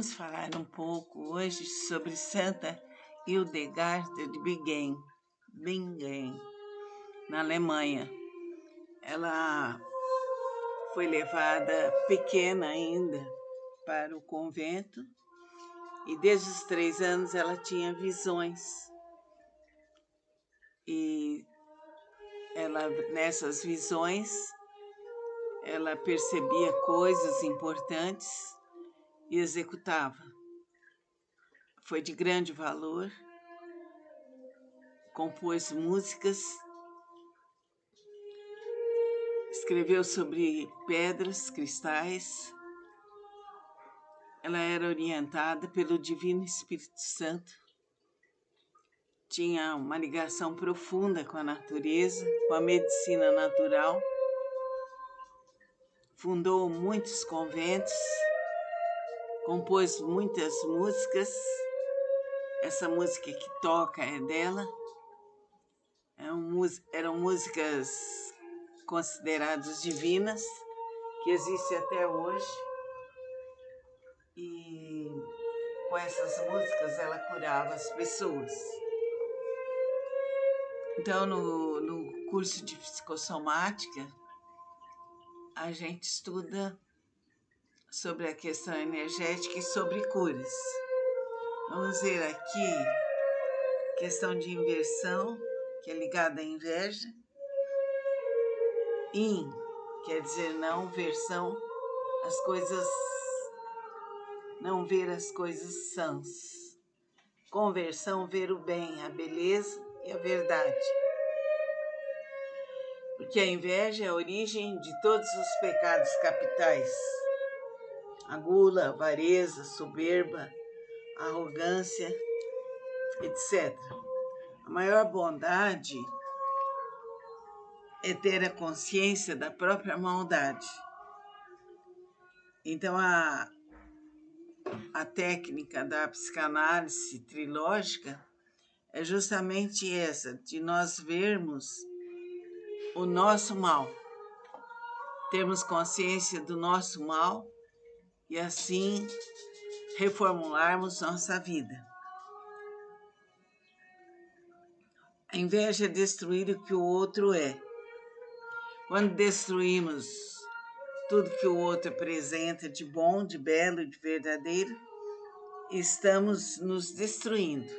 Vamos falar um pouco hoje sobre Santa Hildegard de Bingen, na Alemanha. Ela foi levada pequena ainda para o convento e desde os 3 anos ela tinha visões. E nessas visões, ela percebia coisas importantes e executava. Foi de grande valor, compôs músicas, escreveu sobre pedras, cristais. Ela era orientada pelo Divino Espírito Santo, tinha uma ligação profunda com a natureza, com a medicina natural, fundou muitos conventos, compôs muitas músicas. Essa música que toca é dela. Eram músicas consideradas divinas, que existem até hoje. E com essas músicas ela curava as pessoas. Então, no curso de psicossomática, a gente estuda sobre a questão energética e sobre curas. Vamos ver aqui questão de inversão, que é ligada à inveja. In quer dizer não, versão, as coisas, não ver as coisas sãs. Conversão, ver o bem, a beleza e a verdade. Porque a inveja é a origem de todos os pecados capitais. A gula, a avareza, soberba, a arrogância, etc. A maior bondade é ter a consciência da própria maldade. Então, a técnica da psicanálise trilógica é justamente essa, de nós vermos o nosso mal, termos consciência do nosso mal e assim reformularmos nossa vida. A inveja é destruir o que o outro é. Quando destruímos tudo que o outro apresenta de bom, de belo, de verdadeiro, estamos nos destruindo.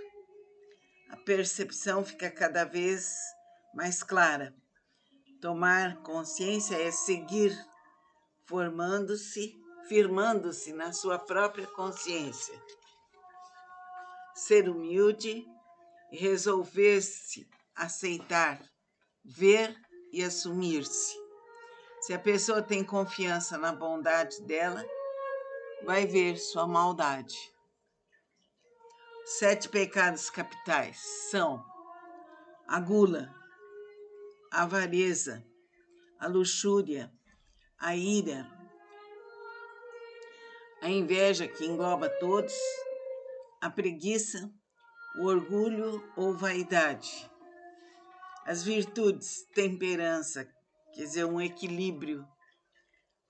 A percepção fica cada vez mais clara. Tomar consciência é seguir firmando-se na sua própria consciência. Ser humilde e resolver-se, aceitar, ver e assumir-se. Se a pessoa tem confiança na bondade dela, vai ver sua maldade. 7 pecados capitais são a gula, a avareza, a luxúria, a ira, a inveja, que engloba todos, a preguiça, o orgulho ou vaidade. As virtudes, temperança, quer dizer, um equilíbrio,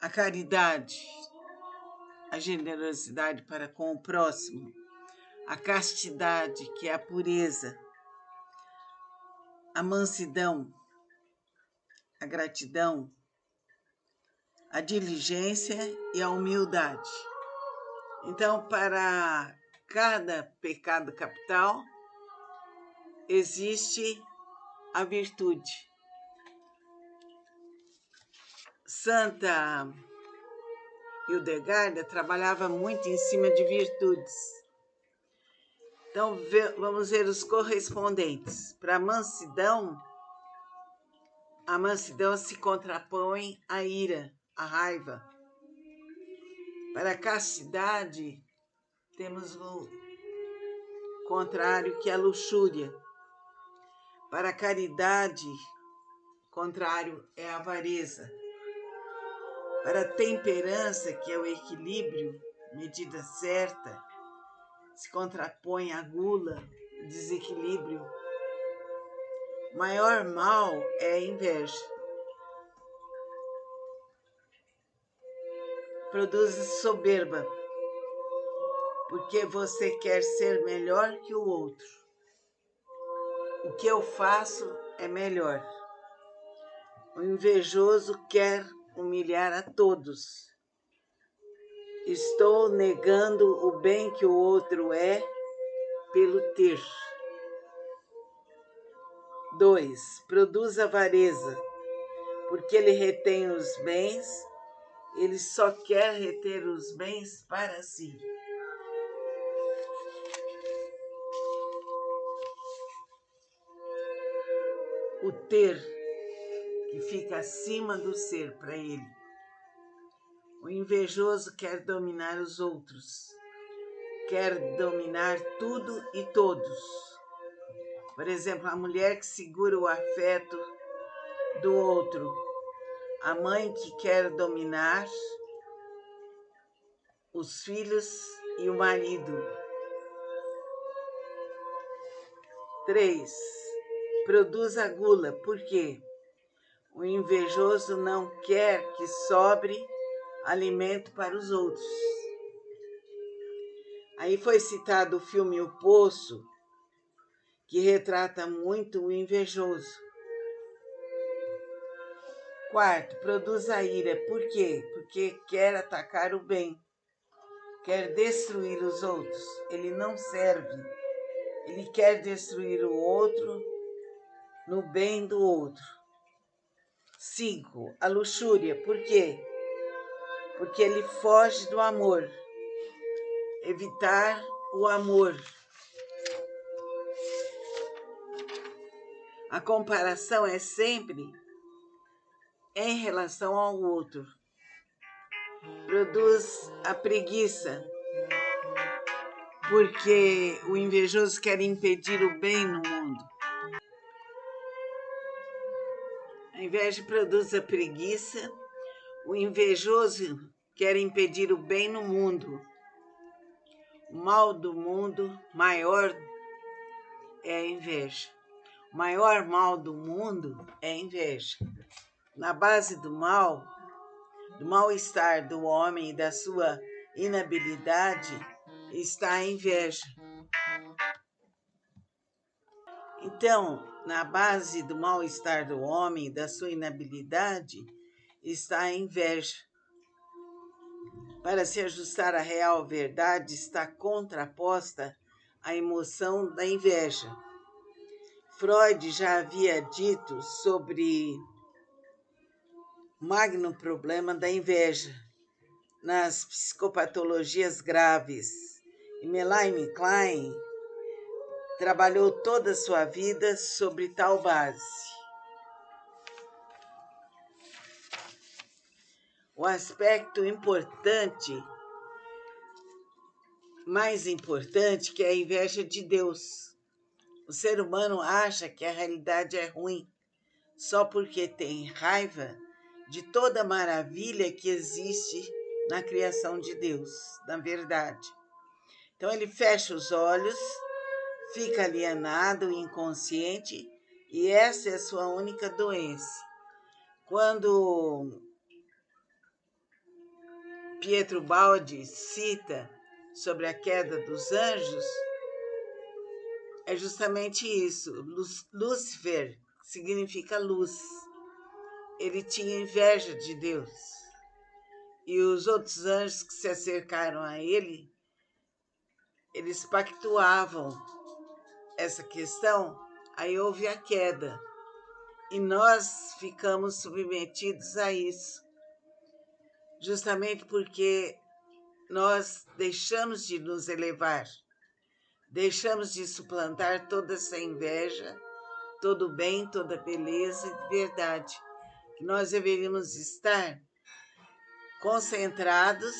a caridade, a generosidade para com o próximo, a castidade, que é a pureza, a mansidão, a gratidão, a diligência e a humildade. Então, para cada pecado capital, existe a virtude. Santa Hildegard trabalhava muito em cima de virtudes. Então, vamos ver os correspondentes. Para a mansidão se contrapõe à ira, à raiva. Para a castidade, temos o contrário, que é a luxúria. Para a caridade, o contrário é a avareza. Para a temperança, que é o equilíbrio, medida certa, se contrapõe à gula, desequilíbrio. O maior mal é a inveja. Produz soberba. porque você quer ser melhor que o outro. O que eu faço é melhor. O invejoso quer humilhar a todos. Estou negando o bem que o outro é pelo ter. 2. Produz avareza, porque ele retém os bens, ele só quer reter os bens para si. O ter, que fica acima do ser para ele. O invejoso quer dominar os outros, quer dominar tudo e todos. Por exemplo, a mulher que segura o afeto do outro, a mãe que quer dominar os filhos e o marido. 3. Produz a gula. Por quê? O invejoso não quer que sobre alimento para os outros. Aí foi citado o filme O Poço, que retrata muito o invejoso. 4. Produz a ira. Por quê? Porque quer atacar o bem, quer destruir os outros. Ele não serve. Ele quer destruir o outro no bem do outro. 5. A luxúria. Por quê? Porque ele foge do amor. Evitar o amor. A comparação é sempre em relação ao outro. Produz a preguiça, porque o invejoso quer impedir o bem no mundo. A inveja produz a preguiça, o invejoso quer impedir o bem no mundo. O mal do mundo maior é a inveja. O maior mal do mundo é a inveja. Na base do mal-estar do homem e da sua inabilidade, está a inveja. Então, na base do mal-estar do homem e da sua inabilidade, está a inveja. Para se ajustar à real verdade, está contraposta à emoção da inveja. Freud já havia dito sobre o magno problema da inveja nas psicopatologias graves. E Melanie Klein trabalhou toda a sua vida sobre tal base. O aspecto mais importante, que é a inveja de Deus. O ser humano acha que a realidade é ruim só porque tem raiva de toda a maravilha que existe na criação de Deus, na verdade. Então ele fecha os olhos, fica alienado, inconsciente, e essa é a sua única doença. Quando Pietro Baldi cita sobre a queda dos anjos, é justamente isso. Lúcifer significa luz. Ele tinha inveja de Deus. E os outros anjos que se acercaram a ele, eles pactuavam essa questão, aí houve a queda. E nós ficamos submetidos a isso, justamente porque nós deixamos de nos elevar, deixamos de suplantar toda essa inveja, todo o bem, toda a beleza e verdade, que nós deveríamos estar concentrados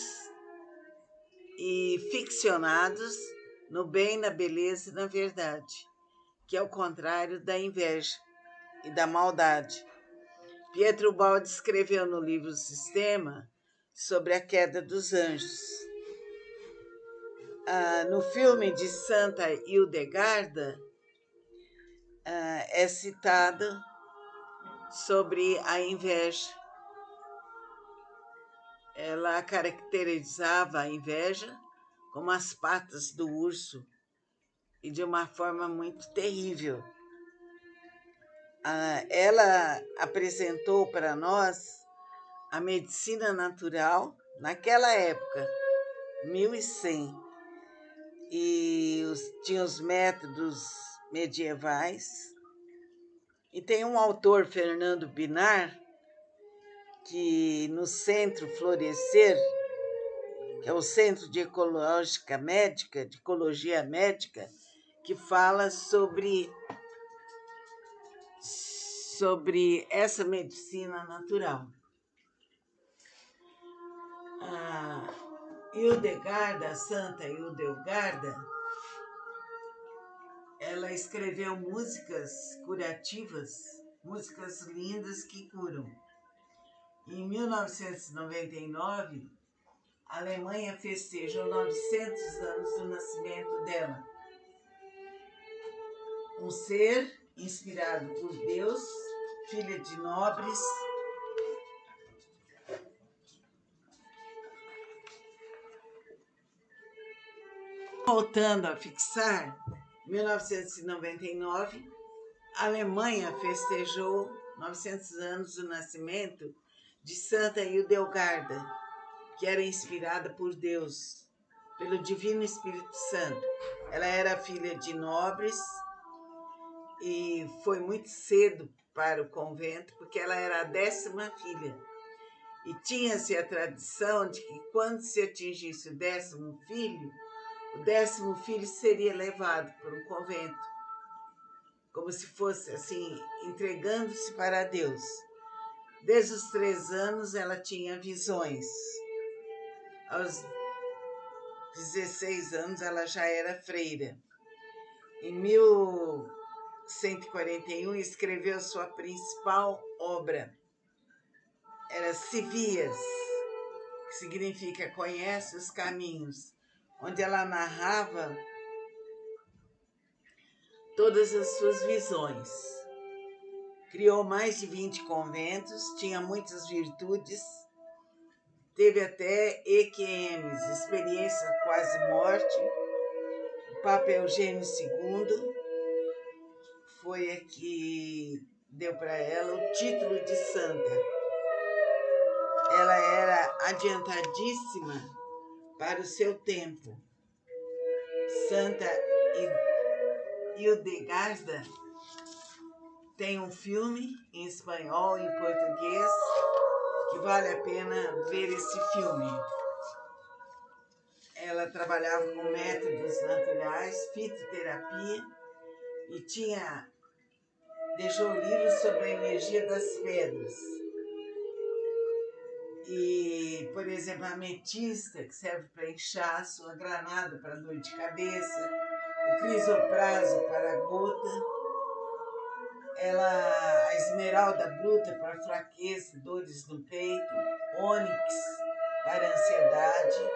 e ficcionados no bem, na beleza e na verdade, que é o contrário da inveja e da maldade. Pietro Baldi escreveu no livro Sistema sobre a queda dos anjos. No filme de Santa Hildegarda, é citado sobre a inveja. Ela caracterizava a inveja como as patas do urso e de uma forma muito terrível. Ela apresentou para nós a medicina natural naquela época, 1100, e tinha os métodos medievais. E tem um autor, Fernando Binar, que no Centro Florescer, que é o Centro de Ecologia Médica, que fala sobre essa medicina natural. A Hildegarda, a Santa Hildegarda, ela escreveu músicas curativas, músicas lindas que curam. Em 1999, a Alemanha festejou 900 anos do nascimento dela. Um ser inspirado por Deus, filha de nobres, voltando a fixar, 1999, a Alemanha festejou 900 anos do nascimento de Santa Hildegarda, que era inspirada por Deus, pelo Divino Espírito Santo. Ela era filha de nobres e foi muito cedo para o convento, porque ela era a 10ª filha. E tinha-se a tradição de que quando se atingisse o 10º filho, o 10º filho seria levado para um convento, como se fosse assim, entregando-se para Deus. Desde os 3 anos ela tinha visões. Aos 16 anos ela já era freira. Em 1141 escreveu sua principal obra. Era Civias, que significa Conhece os Caminhos, onde ela narrava todas as suas visões. Criou mais de 20 conventos, tinha muitas virtudes, teve até EQMs, experiência quase morte. O Papa Eugênio II foi a que deu para ela o título de santa. Ela era adiantadíssima para o seu tempo. Santa Hildegarda tem um filme em espanhol e em português que vale a pena ver esse filme. Ela trabalhava com métodos naturais, fitoterapia, e deixou livros sobre a energia das pedras. E, por exemplo, a ametista, que serve para inchaço, a granada para dor de cabeça, o crisopraso para a gota, a esmeralda bruta para fraqueza, dores no peito, ônix para ansiedade,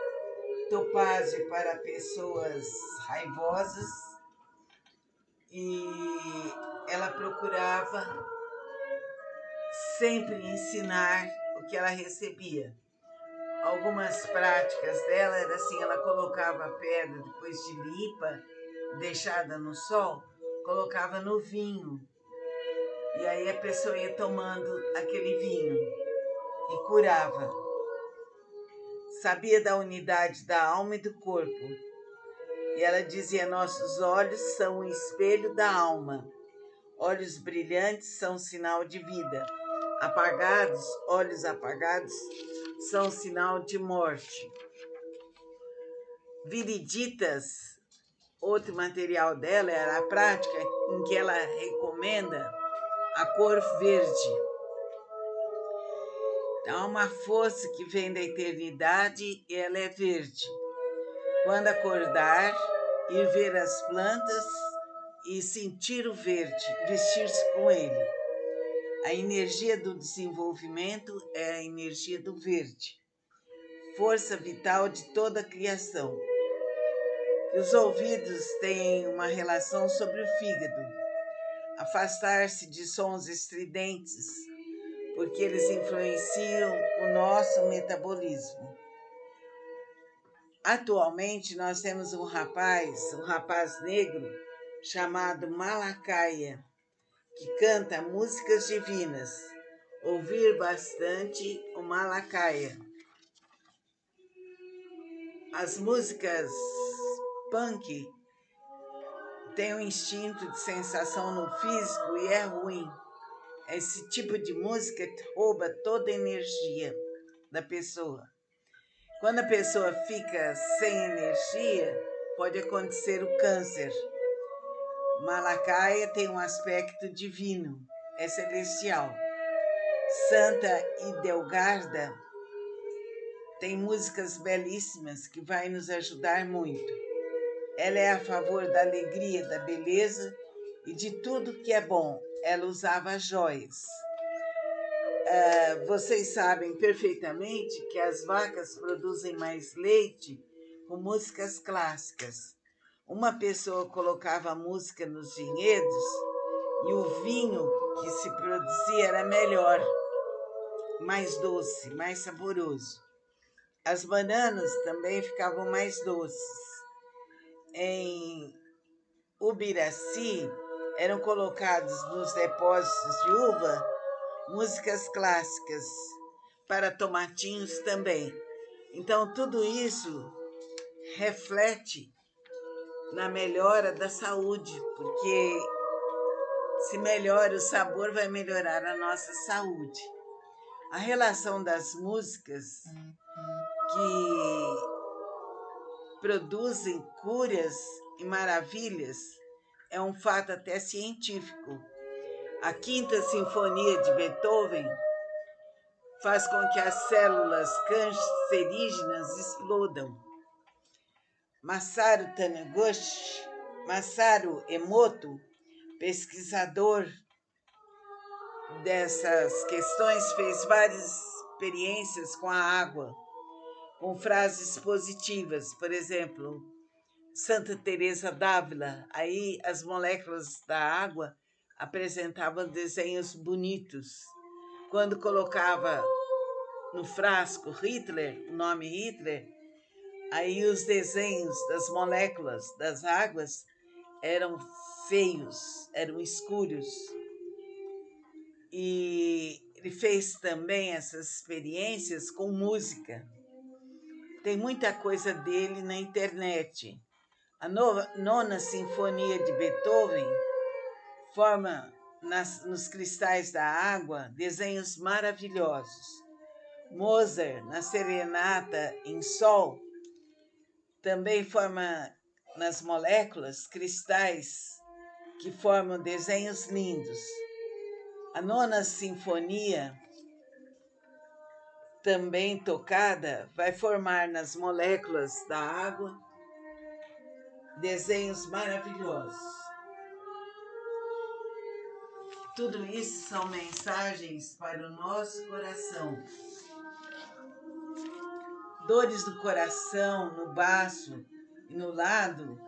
topázio para pessoas raivosas, e ela procurava sempre ensinar o que ela recebia. Algumas práticas dela era assim, ela colocava a pedra depois de limpa, deixada no sol, colocava no vinho, e aí a pessoa ia tomando aquele vinho e curava. Sabia da unidade da alma e do corpo, e ela dizia: nossos olhos são o espelho da alma, olhos brilhantes são sinal de vida, olhos apagados são sinal de morte. Viriditas, outro material dela, era a prática em que ela recomenda a cor verde. Então, é uma força que vem da eternidade e ela é verde. Quando acordar, ir ver as plantas e sentir o verde, vestir-se com ele. A energia do desenvolvimento é a energia do verde, força vital de toda a criação. E os ouvidos têm uma relação sobre o fígado, afastar-se de sons estridentes, porque eles influenciam o nosso metabolismo. Atualmente nós temos um rapaz negro chamado Malacaia, que canta músicas divinas. Ouvir bastante o Malacaia. As músicas punk têm um instinto de sensação no físico e é ruim. Esse tipo de música rouba toda a energia da pessoa. Quando a pessoa fica sem energia, pode acontecer o câncer. Malacaia tem um aspecto divino, é celestial. Santa Idelgarda tem músicas belíssimas que vai nos ajudar muito. Ela é a favor da alegria, da beleza e de tudo que é bom. Ela usava joias. Vocês sabem perfeitamente que as vacas produzem mais leite com músicas clássicas. Uma pessoa colocava música nos vinhedos e o vinho que se produzia era melhor, mais doce, mais saboroso. As bananas também ficavam mais doces. Em Ubiraci eram colocados nos depósitos de uva músicas clássicas, para tomatinhos também. Então, tudo isso reflete na melhora da saúde, porque se melhora o sabor, vai melhorar a nossa saúde. A relação das músicas que produzem curas e maravilhas é um fato até científico. A Quinta Sinfonia de Beethoven faz com que as células cancerígenas explodam. Masaru Emoto, pesquisador dessas questões, fez várias experiências com a água, com frases positivas. Por exemplo, Santa Teresa d'Ávila, aí as moléculas da água apresentavam desenhos bonitos. Quando colocava no frasco Hitler, o nome Hitler, aí os desenhos das moléculas das águas eram feios, eram escuros. E ele fez também essas experiências com música. Tem muita coisa dele na internet. A Nona Sinfonia de Beethoven forma nos cristais da água desenhos maravilhosos. Mozart, na Serenata em Sol, também forma nas moléculas cristais que formam desenhos lindos. A Nona Sinfonia, também tocada, vai formar nas moléculas da água desenhos maravilhosos. Tudo isso são mensagens para o nosso coração. Dores do coração, no baço e no lado.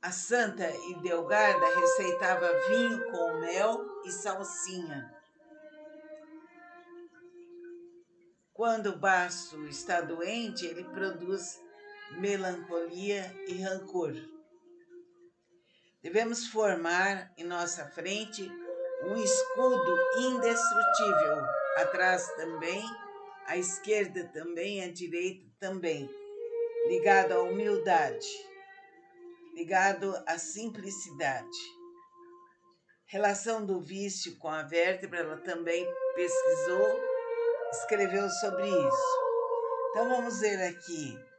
A Santa Idelgarda receitava vinho com mel e salsinha. Quando o baço está doente, ele produz melancolia e rancor. Devemos formar em nossa frente um escudo indestrutível, atrás também, à esquerda também, à direita também, ligado à humildade, ligado à simplicidade. Relação do vício com a vértebra, ela também pesquisou, escreveu sobre isso. Então vamos ver aqui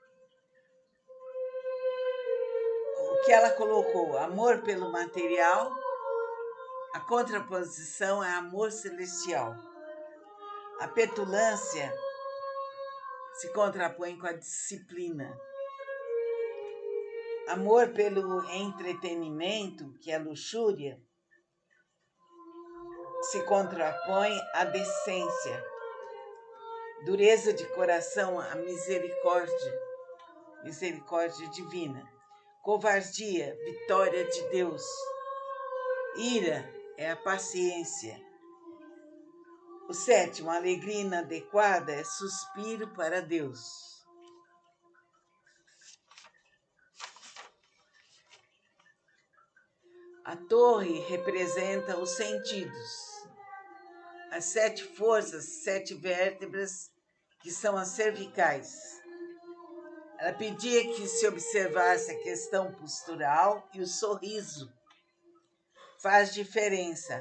o que ela colocou: amor pelo material, a contraposição é amor celestial. A petulância se contrapõe com a disciplina. Amor pelo entretenimento, que é luxúria, se contrapõe à decência. Dureza de coração, a misericórdia, misericórdia divina. Covardia, vitória de Deus. Ira é a paciência. O sétimo, alegria inadequada, é suspiro para Deus. A torre representa os sentidos. As 7 forças, 7 vértebras, que são as cervicais. Ela pedia que se observasse a questão postural e o sorriso. Faz diferença.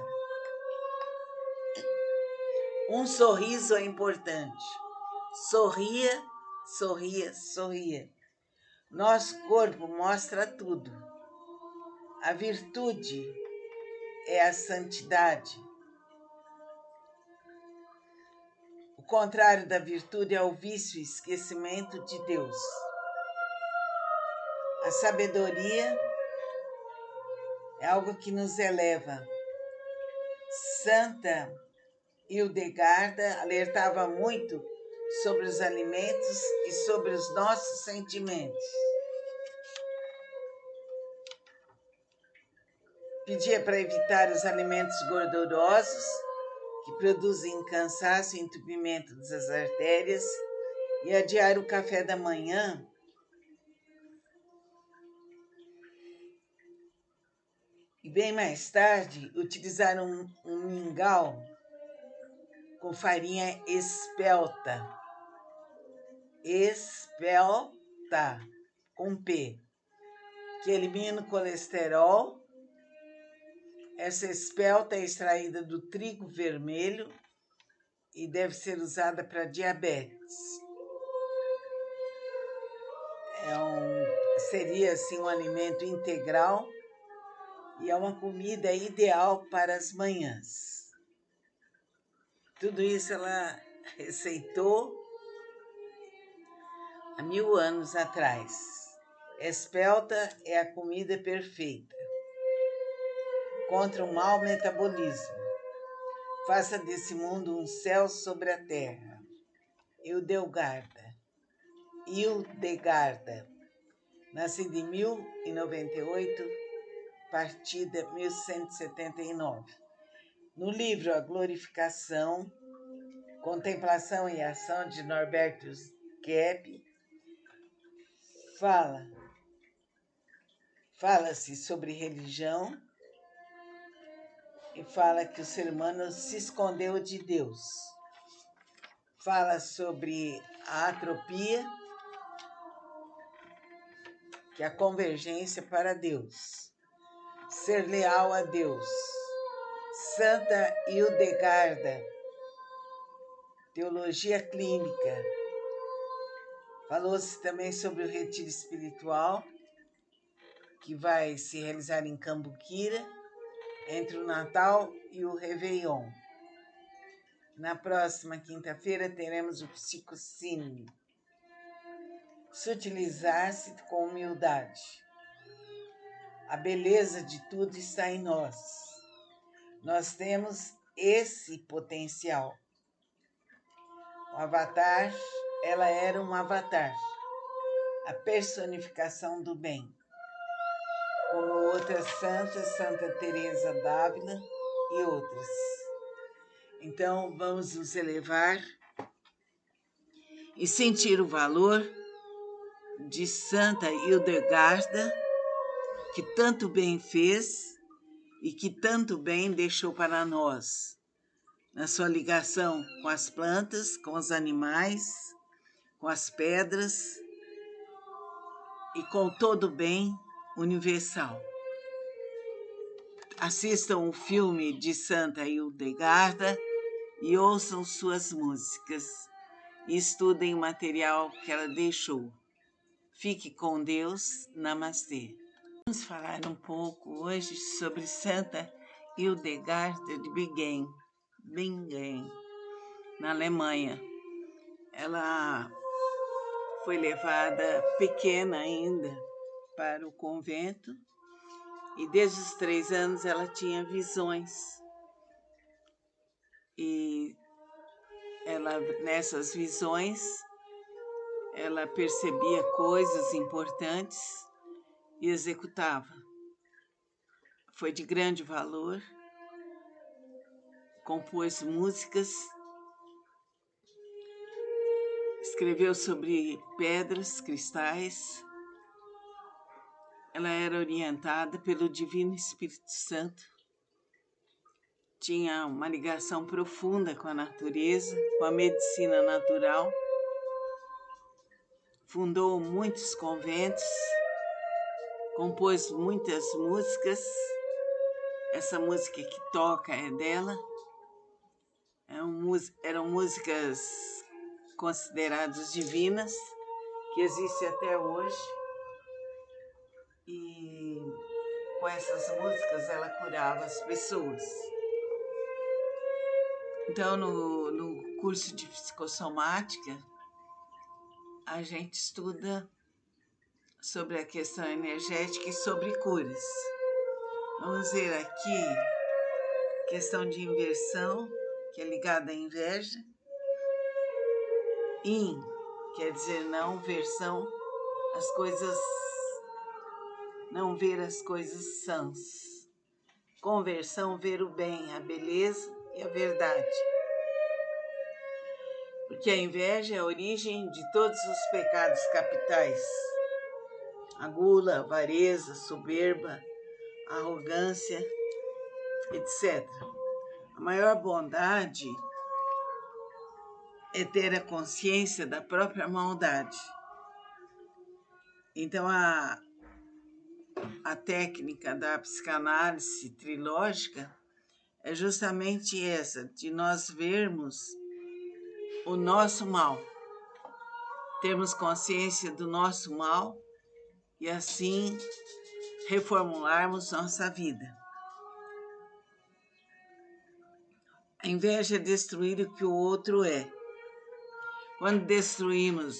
Um sorriso é importante. Sorria, sorria, sorria. Nosso corpo mostra tudo. A virtude é a santidade. O contrário da virtude é o vício e esquecimento de Deus. A sabedoria é algo que nos eleva. Santa Hildegarda alertava muito sobre os alimentos e sobre os nossos sentimentos. Pedia para evitar os alimentos gordurosos, que produzem cansaço e entupimento das artérias, e adiar o café da manhã. E bem mais tarde, utilizar um mingau com farinha espelta. Espelta, com P, que elimina o colesterol. Essa espelta é extraída do trigo vermelho e deve ser usada para diabetes. Seria assim um alimento integral e é uma comida ideal para as manhãs. Tudo isso ela receitou há 1000 anos atrás. Espelta é a comida perfeita contra o mau metabolismo. Faça desse mundo um céu sobre a terra. Hildegarda, nascida em 1098, partida 1179. No livro A Glorificação, Contemplação e Ação, de Norberto Kepp, fala-se sobre religião e fala que o ser humano se escondeu de Deus. Fala sobre a atropia, que é a convergência para Deus. Ser leal a Deus. Santa Hildegarda, teologia clínica. Falou-se também sobre o retiro espiritual, que vai se realizar em Cambuquira, entre o Natal e o Réveillon. Na próxima quinta-feira teremos o psicocínio. Sutilizar-se com humildade. A beleza de tudo está em nós. Nós temos esse potencial. O avatar, ela era um avatar, a personificação do bem. Como outras santas, Santa Teresa d'Ávila e outras. Então, vamos nos elevar e sentir o valor de Santa Hildegarda, que tanto bem fez e que tanto bem deixou para nós, na sua ligação com as plantas, com os animais, com as pedras e com todo o bem universal. Assistam o filme de Santa Hildegarda e ouçam suas músicas e estudem o material que ela deixou. Fique com Deus. Namastê. Vamos falar um pouco hoje sobre Santa Hildegarda de Bingen, na Alemanha. Ela foi levada pequena ainda para o convento e desde os 3 anos ela tinha visões. E nessas visões, ela percebia coisas importantes e executava. Foi de grande valor, compôs músicas escreveu sobre pedras, cristais. Ela era orientada pelo Divino Espírito Santo, tinha uma ligação profunda com a natureza, com a medicina natural, fundou muitos conventos, compôs muitas músicas. Essa música que toca é dela. Eram músicas consideradas divinas, que existem até hoje. E com essas músicas ela curava as pessoas. Então, no curso de psicossomática, a gente estuda sobre a questão energética e sobre curas. Vamos ver aqui questão de inversão, que é ligada à inveja. In quer dizer não, versão, as coisas, não ver as coisas sãs. Conversão, ver o bem, a beleza e a verdade. Porque a inveja é a origem de todos os pecados capitais. A gula, a avareza, a soberba, a arrogância, etc. A maior bondade é ter a consciência da própria maldade. Então, a técnica da psicanálise trilógica é justamente essa, de nós vermos o nosso mal, termos consciência do nosso mal e assim reformularmos nossa vida. A inveja é destruir o que o outro é. Quando destruímos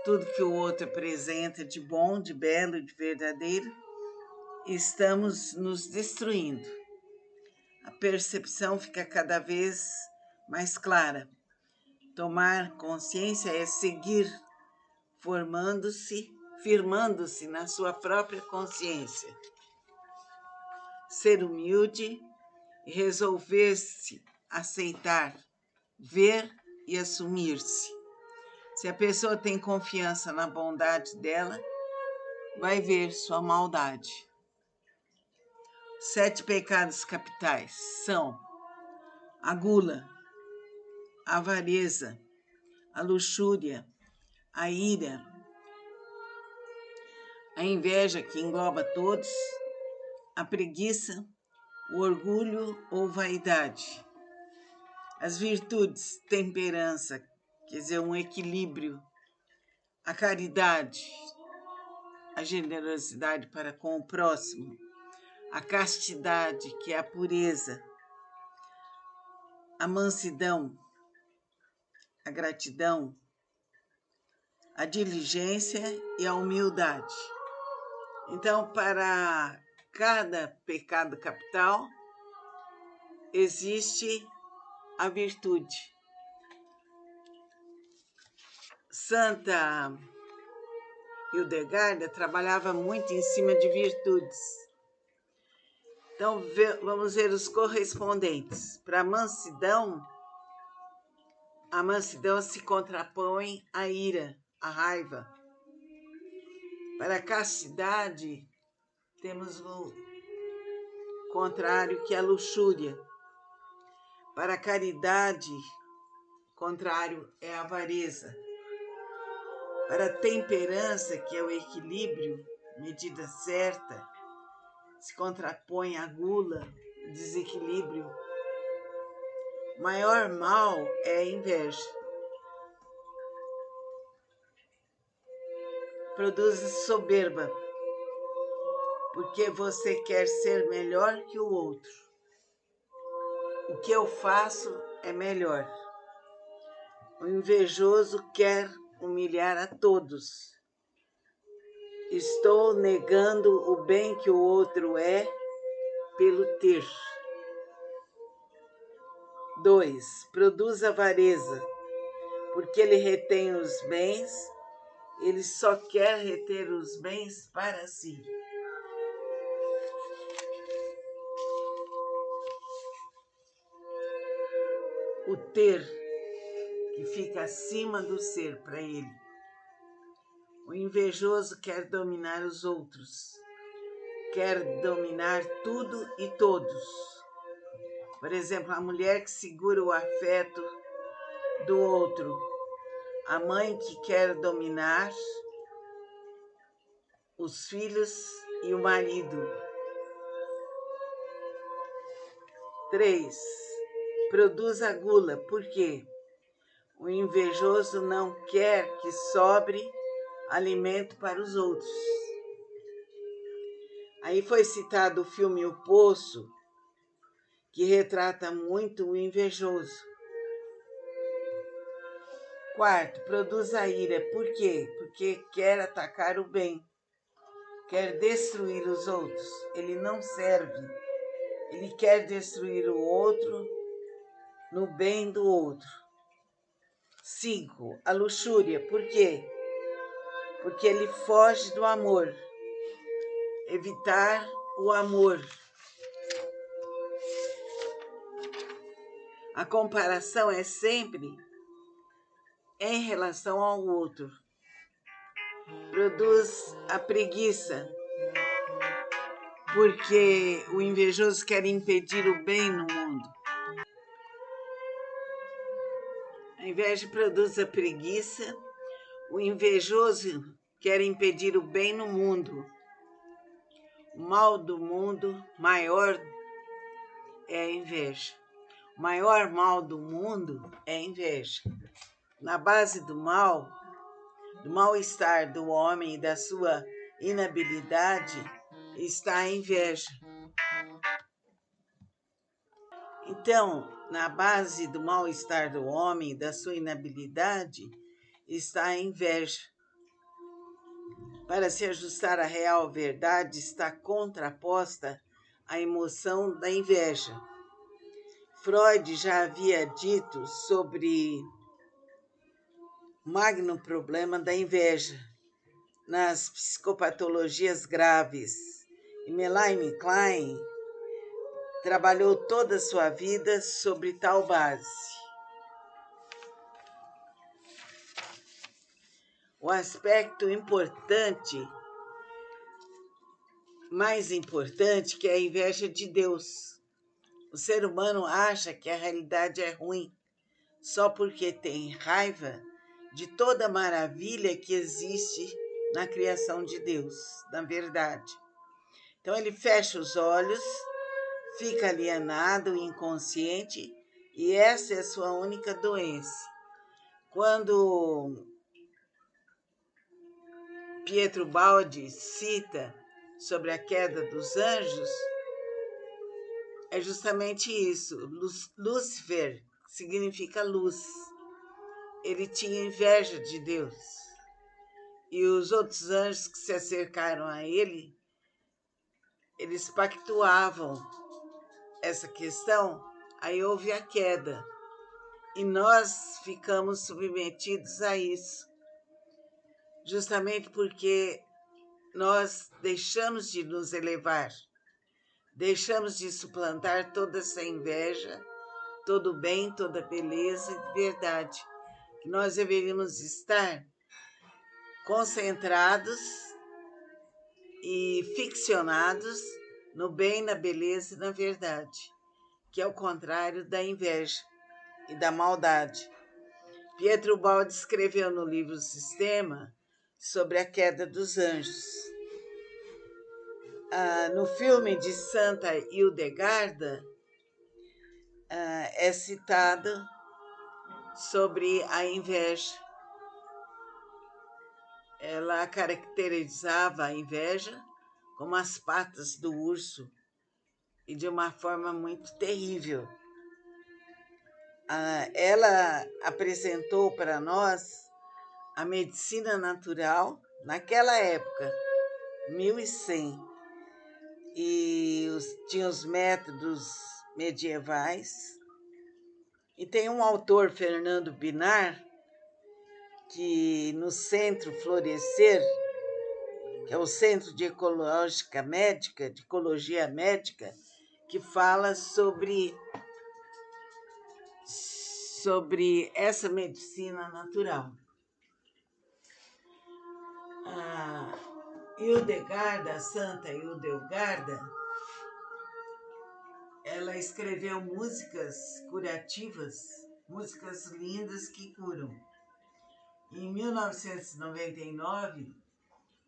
tudo que o outro apresenta de bom, de belo, de verdadeiro, estamos nos destruindo. A percepção fica cada vez mais clara. Tomar consciência é seguir firmando-se na sua própria consciência. Ser humilde e resolver-se aceitar, ver e assumir-se. Se a pessoa tem confiança na bondade dela, vai ver sua maldade. 7 pecados capitais são a gula, a avareza, a luxúria, a ira, a inveja, que engloba todos, a preguiça, o orgulho ou vaidade. As virtudes, temperança, quer dizer, um equilíbrio, a caridade, a generosidade para com o próximo, a castidade, que é a pureza, a mansidão, a gratidão, a diligência e a humildade. Então, para cada pecado capital, existe a virtude. Santa Hildegarda trabalhava muito em cima de virtudes. Então, vamos ver os correspondentes. Para a mansidão se contrapõe à ira, à raiva. Para a castidade, temos o contrário, que é a luxúria. Para a caridade, o contrário é a avareza. Para a temperança, que é o equilíbrio, medida certa, se contrapõe à gula, o desequilíbrio. O maior mal é a inveja. Produz soberba, porque você quer ser melhor que o outro. O que eu faço é melhor. O invejoso quer humilhar a todos. Estou negando o bem que o outro é pelo ter. 2. Produz avareza, porque ele retém os bens, ele só quer reter os bens para si. O ter que fica acima do ser para ele. O invejoso quer dominar os outros, quer dominar tudo e todos. Por exemplo, a mulher que segura o afeto do outro, a mãe que quer dominar os filhos e o marido. 3. Produz a gula. Por quê? O invejoso não quer que sobre alimento para os outros. Aí foi citado o filme O Poço, que retrata muito o invejoso. 4. Produz a ira. Por quê? Porque quer atacar o bem, quer destruir os outros. Ele não serve, ele quer destruir o outro no bem do outro. 5. A luxúria. Por quê? Porque ele foge do amor. Evitar o amor. A comparação é sempre em relação ao outro. Produz a preguiça, porque o invejoso quer impedir o bem no mundo. A inveja produz a preguiça, o invejoso quer impedir o bem no mundo. O mal do mundo maior é a inveja. O maior mal do mundo é a inveja. Na base do mal-estar do homem e da sua inabilidade, está a inveja. Então, na base do mal-estar do homem e da sua inabilidade, está a inveja. Para se ajustar à real verdade, está contraposta à emoção da inveja. Freud já havia dito sobre o magno problema da inveja nas psicopatologias graves. E Melanie Klein trabalhou toda a sua vida sobre tal base. O aspecto mais importante, que é a inveja de Deus. O ser humano acha que a realidade é ruim só porque tem raiva de toda a maravilha que existe na criação de Deus, na verdade. Então ele fecha os olhos, fica alienado, inconsciente, e essa é a sua única doença. Quando Pietro Baldi cita sobre a queda dos anjos, é justamente isso. Lúcifer significa luz. Ele tinha inveja de Deus. E os outros anjos que se acercaram a ele, eles pactuavam essa questão. Aí houve a queda. E nós ficamos submetidos a isso. Justamente porque nós deixamos de nos elevar. Deixamos de suplantar toda essa inveja, todo o bem, toda a beleza e verdade. Que nós deveríamos estar concentrados e ficcionados no bem, na beleza e na verdade, que é o contrário da inveja e da maldade. Pietro Baldi escreveu no livro Sistema sobre a queda dos anjos. No filme de Santa Hildegarda, é citado sobre a inveja. Ela caracterizava a inveja como as patas do urso e de uma forma muito terrível. Ela apresentou para nós a medicina natural naquela época, 1100, e tinha os métodos medievais. E tem um autor, Fernando Binar, que no Centro Florescer, que é o Centro de Ecologia Médica, que fala sobre sobre essa medicina natural. A Hildegarda, a Santa Hildegarda, ela escreveu músicas curativas, músicas lindas que curam. Em 1999,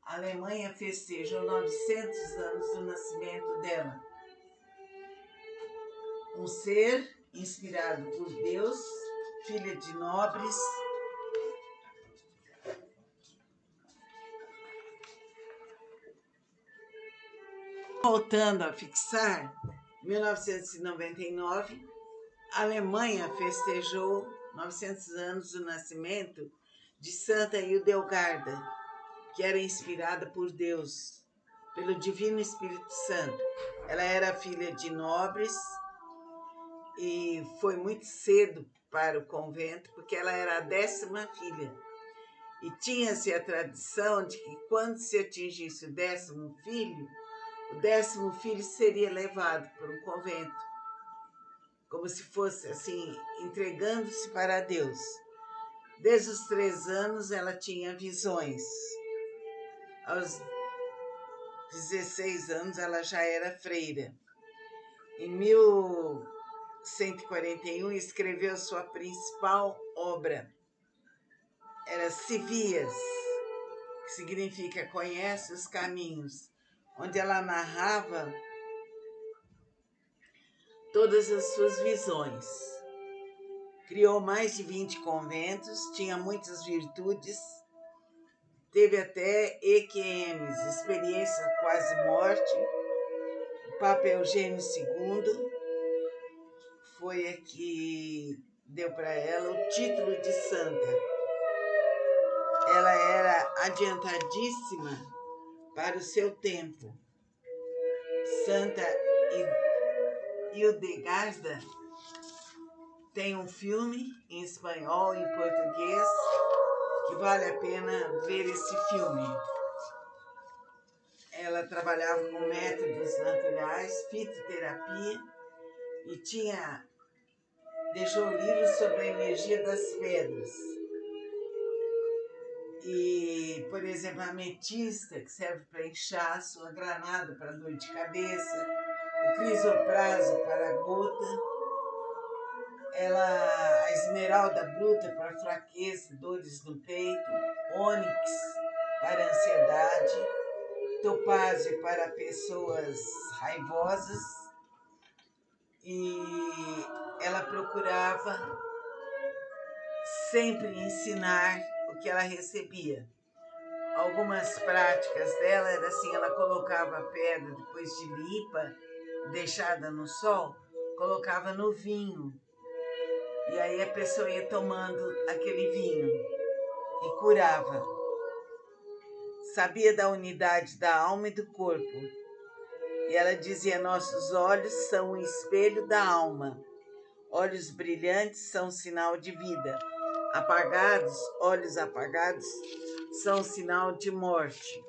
a Alemanha festejou 900 anos do nascimento dela. Um ser inspirado por Deus, filha de nobres, voltando a fixar, 1999, a Alemanha festejou 900 anos do nascimento de Santa Hildegarda, que era inspirada por Deus, pelo Divino Espírito Santo. Ela era filha de nobres e foi muito cedo para o convento, porque ela era a 10ª filha. E tinha-se a tradição de que quando se atingisse o 10º filho, o 10º filho seria levado para um convento, como se fosse assim, entregando-se para Deus. Desde os 3 anos ela tinha visões. Aos 16 anos ela já era freira. Em 1141 escreveu sua principal obra. Era Civias, que significa Conhece os Caminhos, onde ela narrava todas as suas visões. Criou mais de 20 conventos, tinha muitas virtudes, teve até EQMs, experiência quase morte. O Papa Eugênio II foi a que deu para ela o título de santa. Ela era adiantadíssima para o seu tempo. Santa Hildegarda tem um filme em espanhol e em português que vale a pena ver esse filme. Ela trabalhava com métodos naturais, fitoterapia, e deixou livros sobre a energia das pedras. E, por exemplo, a ametista, que serve para inchaço, a granada para dor de cabeça, o crisopraso para a gota, a esmeralda bruta para fraqueza, dores no peito, ônix para ansiedade, topázio para pessoas raivosas, e ela procurava sempre ensinar o que ela recebia. Algumas práticas dela era assim, ela colocava a pedra depois de limpa, deixada no sol, colocava no vinho. E aí a pessoa ia tomando aquele vinho e curava. Sabia da unidade da alma e do corpo. E ela dizia, nossos olhos são o espelho da alma. Olhos brilhantes são sinal de vida. Olhos apagados, são sinal de morte.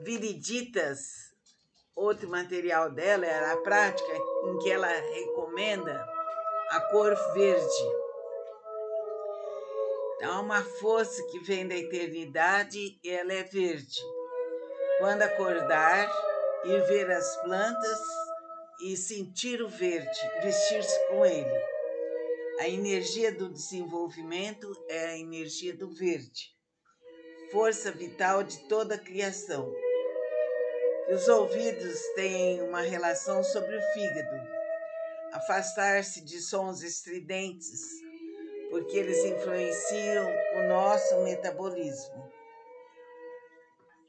Viriditas, outro material dela, era a prática em que ela recomenda a cor verde. Então, há uma força que vem da eternidade e ela é verde. Quando acordar, ir ver as plantas e sentir o verde, vestir-se com ele. A energia do desenvolvimento é a energia do verde, força vital de toda a criação. E os ouvidos têm uma relação sobre o fígado, afastar-se de sons estridentes, porque eles influenciam o nosso metabolismo.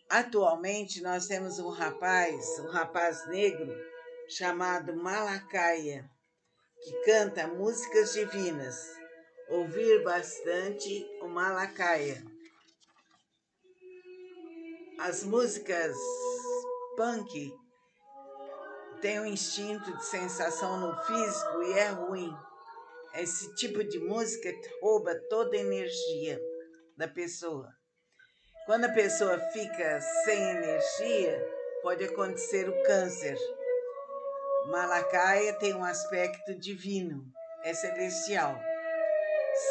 Atualmente nós temos um rapaz negro chamado Malacaia, que canta músicas divinas. Ouvir bastante o Malacaia. As músicas punk têm um instinto de sensação no físico e é ruim. Esse tipo de música rouba toda a energia da pessoa. Quando a pessoa fica sem energia, pode acontecer o câncer. Malacaia tem um aspecto divino. é celestial.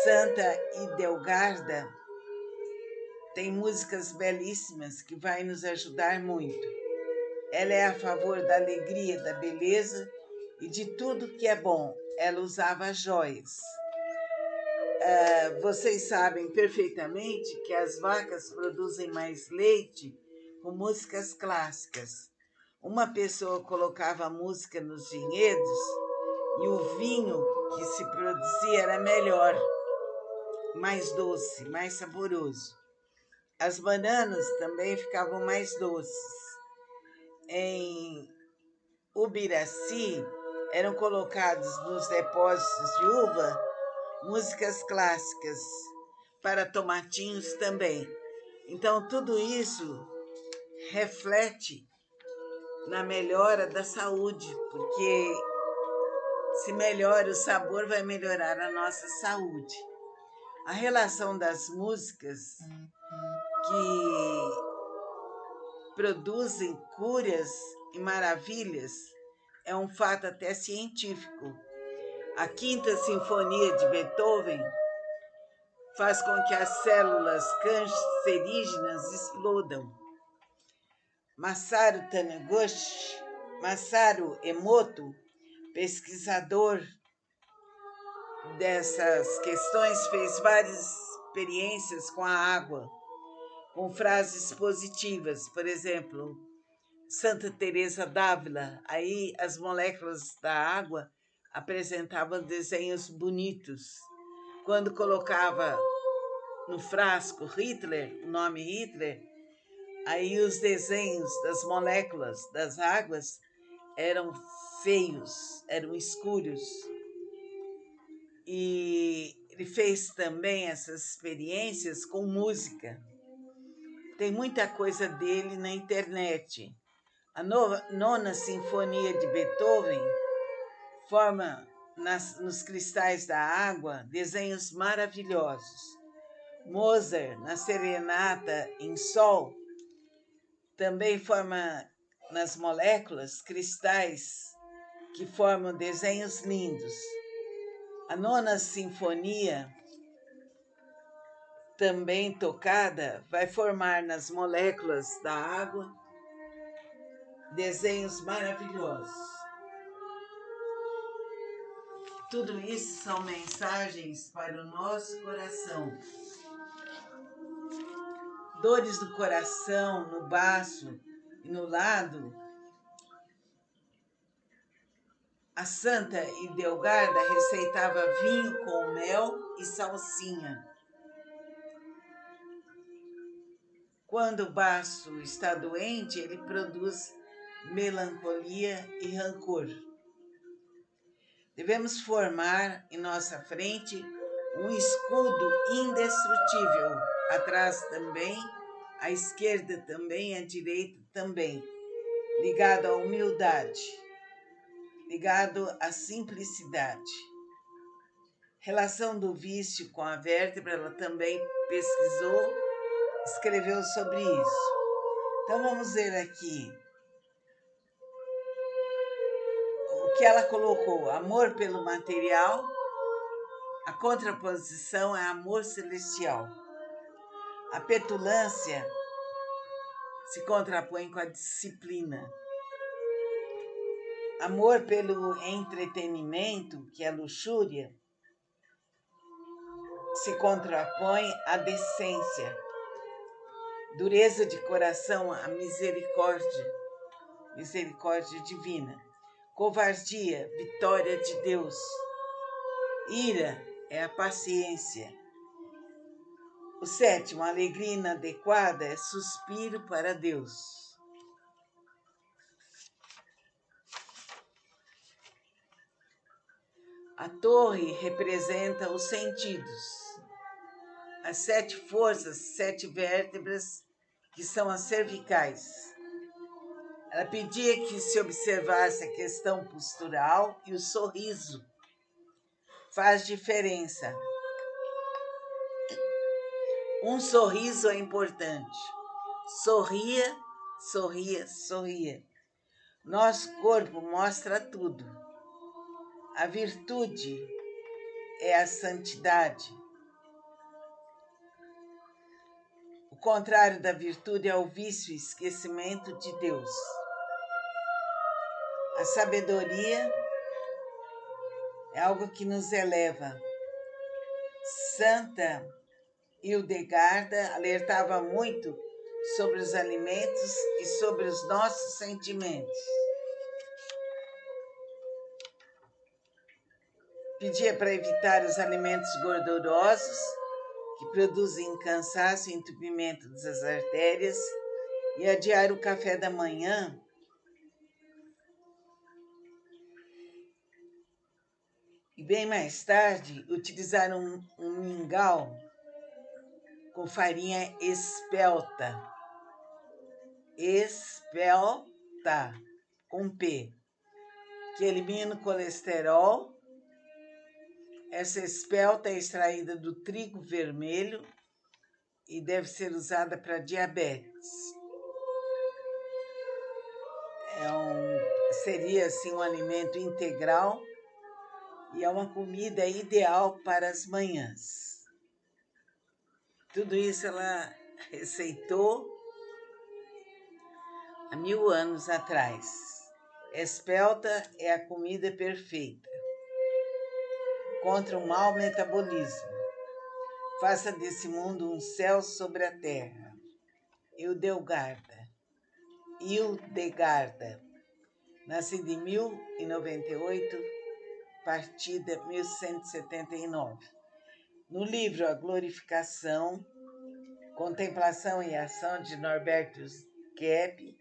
Santa Idelgarda tem músicas belíssimas que vai nos ajudar muito. Ela é a favor da alegria, da beleza e de tudo que é bom. Ela usava joias. Vocês sabem perfeitamente que as vacas produzem mais leite com músicas clássicas. Uma pessoa colocava música nos vinhedos e o vinho que se produzia era melhor, mais doce, mais saboroso. As bananas também ficavam mais doces. Em Ubiraci, eram colocados nos depósitos de uva músicas clássicas, para tomatinhos também. Então, tudo isso reflete na melhora da saúde, porque se melhora o sabor, vai melhorar a nossa saúde. A relação das músicas que produzem curas e maravilhas é um fato até científico. A Quinta Sinfonia de Beethoven faz com que as células cancerígenas explodam. Masaru Emoto, pesquisador dessas questões, fez várias experiências com a água, com frases positivas. Por exemplo, Santa Teresa d'Ávila, aí as moléculas da água apresentavam desenhos bonitos. Quando colocava no frasco Hitler, o nome Hitler, aí os desenhos das moléculas das águas eram feios, eram escuros. E ele fez também essas experiências com música. Tem muita coisa dele na internet. A Nona Sinfonia de Beethoven forma nos cristais da água desenhos maravilhosos. Mozart, na Serenata em Sol, também forma nas moléculas cristais que formam desenhos lindos. A Nona Sinfonia, também tocada, vai formar nas moléculas da água desenhos maravilhosos. Tudo isso são mensagens para o nosso coração. Dores do coração, no baço e no lado. A Santa Idelgarda receitava vinho com mel e salsinha. Quando o baço está doente, ele produz melancolia e rancor. Devemos formar em nossa frente um escudo indestrutível, atrás também, à esquerda também, à direita também, ligado à humildade, ligado à simplicidade. Relação do vício com a vértebra, ela também pesquisou, escreveu sobre isso. Então vamos ver aqui o que ela colocou: amor pelo material, a contraposição é amor celestial. A petulância se contrapõe com a disciplina. Amor pelo entretenimento, que é a luxúria, se contrapõe à decência. Dureza de coração, a misericórdia divina. Covardia, vitória de Deus. Ira é a paciência. O sétimo, a alegria inadequada, é suspiro para Deus. A torre representa os sentidos. As 7 forças, 7 vértebras, que são as cervicais. Ela pedia que se observasse a questão postural e o sorriso. Faz diferença. Um sorriso é importante. Sorria, sorria, sorria. Nosso corpo mostra tudo. A virtude é a santidade. O contrário da virtude é o vício e esquecimento de Deus. A sabedoria é algo que nos eleva. Santa Hildegarda alertava muito sobre os alimentos e sobre os nossos sentimentos. Pedia para evitar os alimentos gordurosos, que produzem cansaço e entupimento das artérias, e adiar o café da manhã. E bem mais tarde, utilizar um mingau com farinha espelta. Espelta, com P, que elimina o colesterol. Essa espelta é extraída do trigo vermelho e deve ser usada para diabetes. Seria assim um alimento integral e é uma comida ideal para as manhãs. Tudo isso ela receitou há 1000 anos atrás. Espelta é a comida perfeita contra o mau metabolismo. Faça desse mundo um céu sobre a terra. Hildegarda, nascida em 1098, partida 1179. No livro A Glorificação, Contemplação e Ação, de Norbertus Kepp,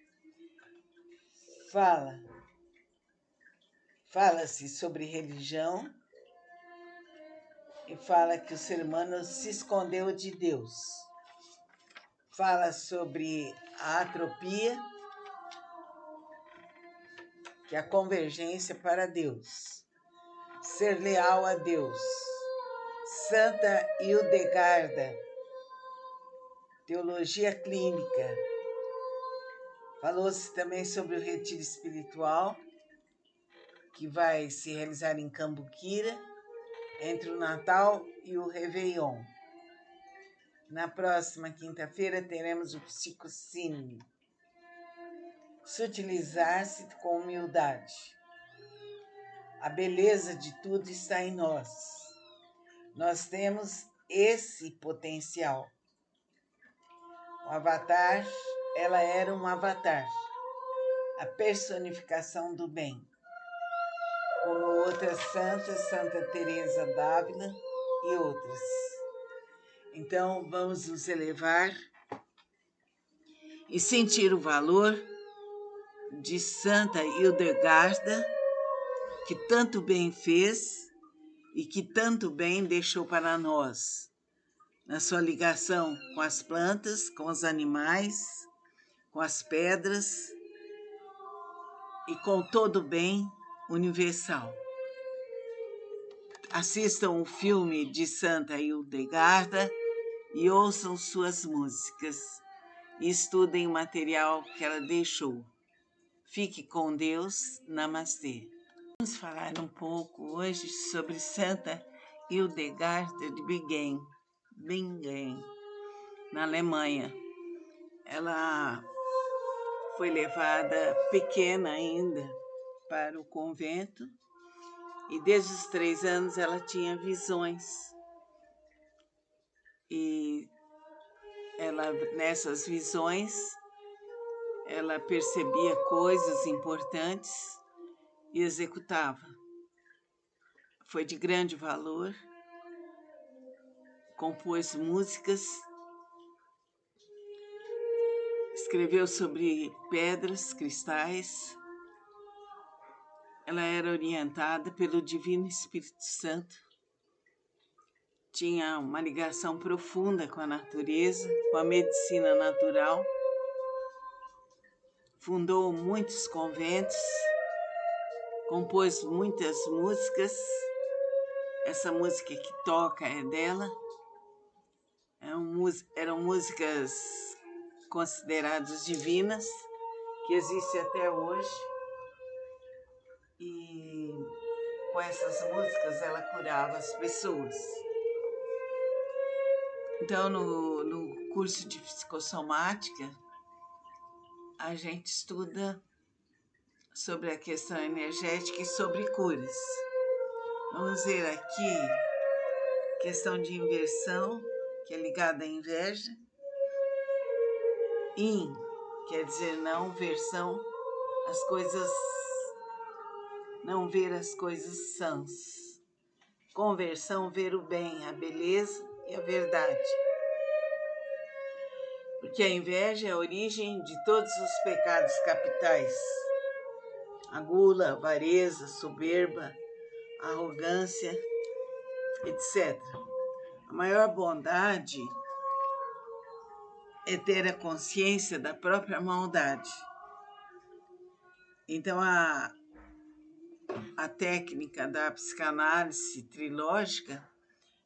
fala-se sobre religião e fala que o ser humano se escondeu de Deus. Fala sobre a atropia, que é a convergência para Deus. Ser leal a Deus. Santa Hildegarda, teologia clínica. Falou-se também sobre o retiro espiritual, que vai se realizar em Cambuquira, entre o Natal e o Réveillon. Na próxima quinta-feira teremos o psicocine. Sutilizar-se com humildade. A beleza de tudo está em nós. Nós temos esse potencial. O avatar, ela era um avatar, a personificação do bem. Como outras santas, Santa Teresa d'Ávila e outras. Então, vamos nos elevar e sentir o valor de Santa Hildegarda, que tanto bem fez e que tanto bem deixou para nós, na sua ligação com as plantas, com os animais, com as pedras e com todo o bem universal. Assistam o filme de Santa Hildegarda e ouçam suas músicas e estudem o material que ela deixou. Fique com Deus. Namastê. Vamos falar um pouco hoje sobre Santa Hildegarda de Bingen, na Alemanha. Ela foi levada pequena ainda para o convento e desde os 3 anos ela tinha visões. E ela, nessas visões, ela percebia coisas importantes e executava. Foi de grande valor, compôs músicas, escreveu sobre pedras, cristais. Ela era orientada pelo Divino Espírito Santo, tinha uma ligação profunda com a natureza, com a medicina natural, fundou muitos conventos, compôs muitas músicas. Essa música que toca é dela. Eram músicas consideradas divinas, que existem até hoje. E com essas músicas, ela curava as pessoas. Então, no curso de psicossomática, a gente estuda sobre a questão energética e sobre curas. Vamos ver aqui questão de inversão, que é ligada à inveja. In quer dizer não, versão, as coisas, não ver as coisas sãs. Conversão, ver o bem, a beleza e a verdade. Porque a inveja é a origem de todos os pecados capitais. A gula, a avareza, soberba, a arrogância, etc. A maior bondade é ter a consciência da própria maldade. Então, a técnica da psicanálise trilógica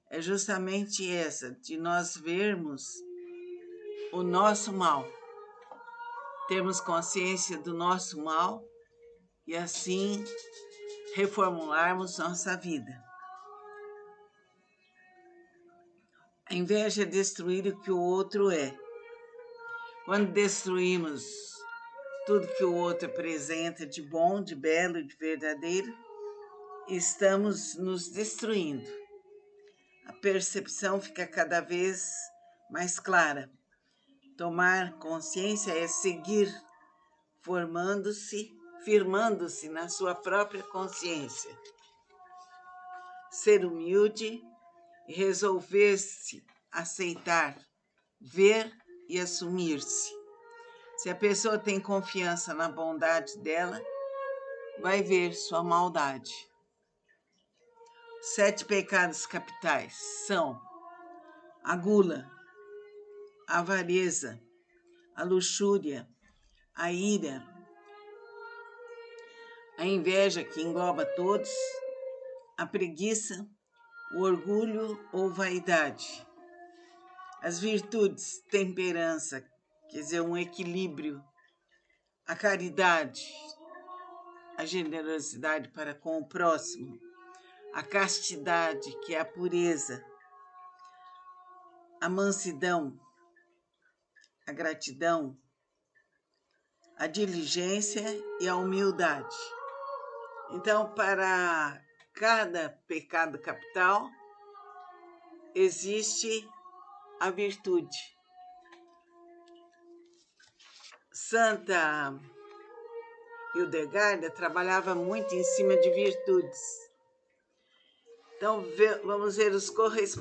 é justamente essa, de nós vermos o nosso mal, termos consciência do nosso mal e assim reformularmos nossa vida. A inveja é destruir o que o outro é. Quando destruímos tudo que o outro apresenta de bom, de belo, de verdadeiro, estamos nos destruindo. A percepção fica cada vez mais clara. Tomar consciência é seguir firmando-se na sua própria consciência. Ser humilde e resolver-se, aceitar, ver e assumir-se. Se a pessoa tem confiança na bondade dela, vai ver sua maldade. 7 pecados capitais são a gula, a avareza, a luxúria, a ira, a inveja, que engloba todos, a preguiça, o orgulho ou vaidade. As virtudes, temperança, quer dizer, um equilíbrio, a caridade, a generosidade para com o próximo, a castidade, que é a pureza, a mansidão, a gratidão, a diligência e a humildade. Então, para cada pecado capital, existe a virtude. Santa Hildegarda trabalhava muito em cima de virtudes. Então, vamos ver os correspondentes.